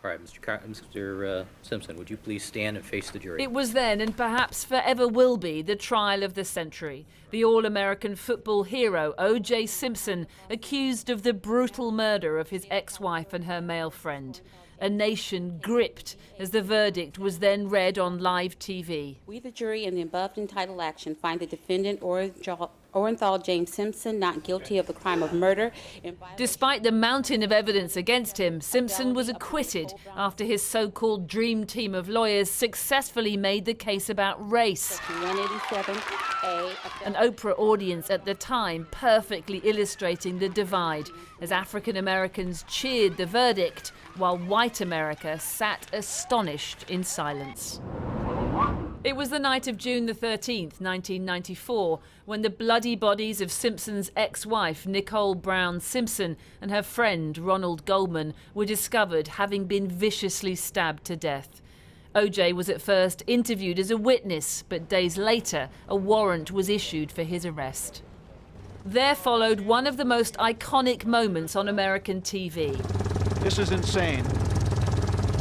All right, Mr. Simpson, would you please stand and face the jury? It was then, and perhaps forever will be, the trial of the century. The All-American football hero, O.J. Simpson, accused of the brutal murder of his ex-wife and her male friend. A nation gripped as the verdict was then read on live TV. We, the jury, in the above entitled action, find the defendant Orenthal James Simpson not guilty of the crime of murder. Despite the mountain of evidence against him, Simpson was acquitted after his so-called dream team of lawyers successfully made the case about race. An Oprah audience at the time perfectly illustrating the divide as African Americans cheered the verdict while white America sat astonished in silence. It was the night of June the 13th, 1994, when the bloody bodies of Simpson's ex-wife, Nicole Brown Simpson, and her friend, Ronald Goldman, were discovered having been viciously stabbed to death. O.J. was at first interviewed as a witness, but days later, a warrant was issued for his arrest. There followed one of the most iconic moments on American TV. This is insane.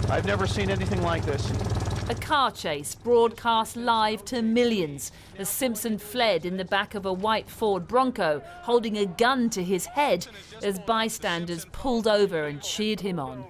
I've never seen anything like this. A car chase broadcast live to millions as Simpson fled in the back of a white Ford Bronco, holding a gun to his head as bystanders pulled over and cheered him on.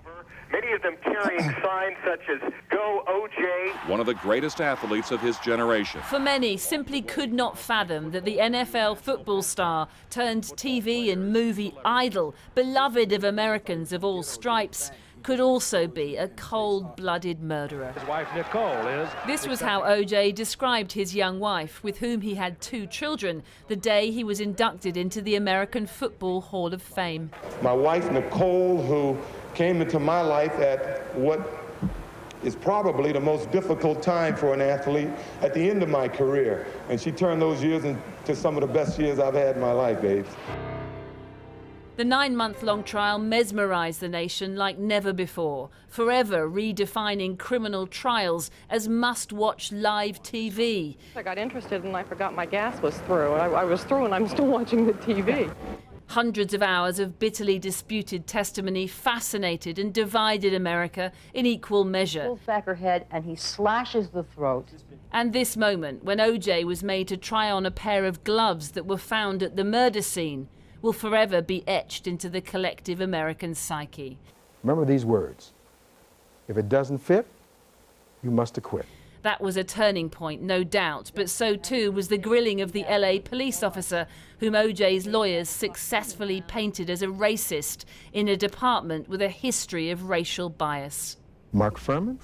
Many of them carrying signs such as "Go OJ." One of the greatest athletes of his generation. For many, simply could not fathom that the NFL football star turned TV and movie idol, beloved of Americans of all stripes, could also be a cold-blooded murderer. His wife Nicole is. This was how O.J. described his young wife, with whom he had 2 children, the day he was inducted into the American Football Hall of Fame. My wife Nicole, who came into my life at what is probably the most difficult time for an athlete at the end of my career. And she turned those years into some of the best years I've had in my life, babes. The 9-month-long trial mesmerized the nation like never before, forever redefining criminal trials as must-watch live TV. I got interested and I forgot my gas was through. I was through and I'm still watching the TV. Hundreds of hours of bitterly disputed testimony fascinated and divided America in equal measure. Pulls back her head and he slashes the throat. And this moment, when O.J. was made to try on a pair of gloves that were found at the murder scene, will forever be etched into the collective American psyche. Remember these words: if it doesn't fit, you must acquit. That was a turning point, no doubt, but so too was the grilling of the LA police officer whom O.J.'s lawyers successfully painted as a racist in a department with a history of racial bias. Mark Fuhrman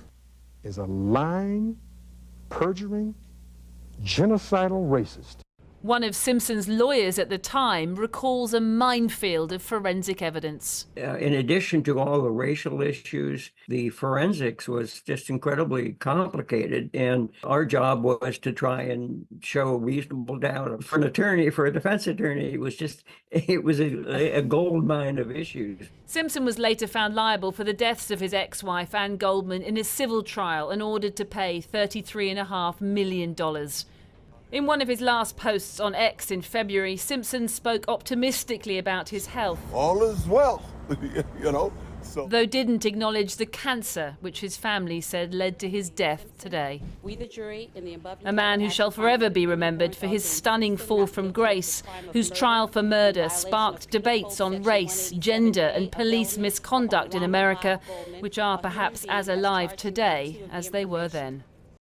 is a lying, perjuring, genocidal racist. One of Simpson's lawyers at the time recalls a minefield of forensic evidence. In addition to all the racial issues, the forensics was just incredibly complicated, and our job was to try and show reasonable doubt. For an attorney, for a defense attorney, it was a gold mine of issues. Simpson was later found liable for the deaths of his ex-wife, Ann Goldman, in a civil trial and ordered to pay $33.5 million. In one of his last posts on X in February, Simpson spoke optimistically about his health. All is well, you know. Though didn't acknowledge the cancer, which his family said led to his death today. We, the jury, in the above a man who shall forever be remembered for his stunning fall from grace, whose trial for murder sparked debates on race, gender and police misconduct in America, which are perhaps as alive today as they were then.